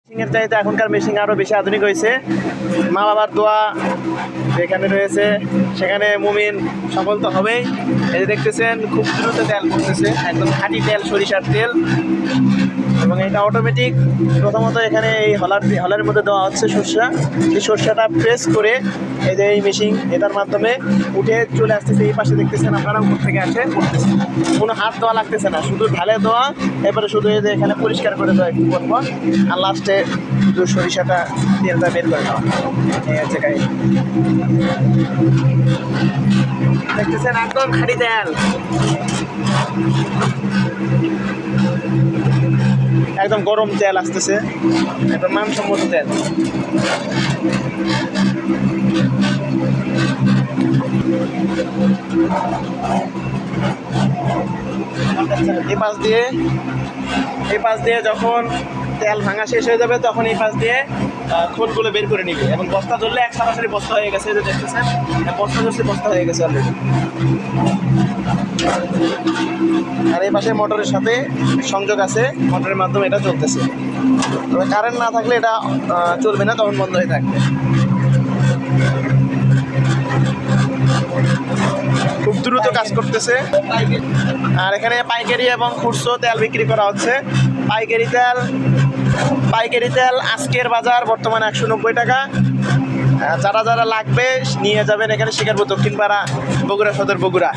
মেশিনের চাইতে এখনকার মেশিন আরও বেশি আধুনিক হয়েছে। মা বাবার দোয়া যেখানে রয়েছে সেখানে মুমিন সফল তো হবেই। এই যে দেখতেছেন খুব দ্রুত তেল পড়তেছে, একদম খাঁটি তেল, সরিষার তেল, এবং এটা অটোমেটিক। প্রথমত এখানে এই হলার মধ্যে দেওয়া হচ্ছে সরষা, এই সরষাটা প্রেস করে এই যে এই মেশিন এটার মাধ্যমে উঠে চলে আসতেছে। এই পাশে দেখতেছেন আপনারা উপর থেকে আসে পড়তেছে, কোনো হাত দেওয়া লাগতেছে না, শুধু ঢালে দেওয়া, এবারে শুধু এই যে এখানে পরিষ্কার করে দেওয়া একটু পর, আর লাস্টে শুধু সরিষাটা তেলটা বের করে দেওয়া। এই হচ্ছে কাহিনী, দেখতেছেন একদম খাঁটি তেল, একদম গরম তেল আসতেছে, একদম মানসম্মত তেল। এই পাশ দিয়ে যখন তেল ভাঙা শেষ হয়ে যাবে তখন এই পাশ দিয়ে খোলগুলো বের করে নিবে, এবং বস্তা ধরলে এক সরাসরি বস্তা হয়ে গেছে, যে দেখতেছেন বস্তা ধরছে, বস্তা হয়ে গেছে অলরেডি। আর এই পাশে মোটরের সাথে সংযোগ আছে, মোটরের মাধ্যমে এটা চলতেছে। তবে কারেন্ট না থাকলে এটা চলবে না, তখন বন্ধ হয়ে থাকবে। খুব দ্রুত কাজ করতেছে। আর এখানে পাইকারি এবং খুচরো তেল বিক্রি করা হচ্ছে। পাইকারি তেল আজকের বাজার বর্তমানে 190 টাকা। যারা লাগবে নিয়ে যাবেন এখানে শিকারপুর, দক্ষিণপাড়া, বগুড়া সদর, বগুড়া।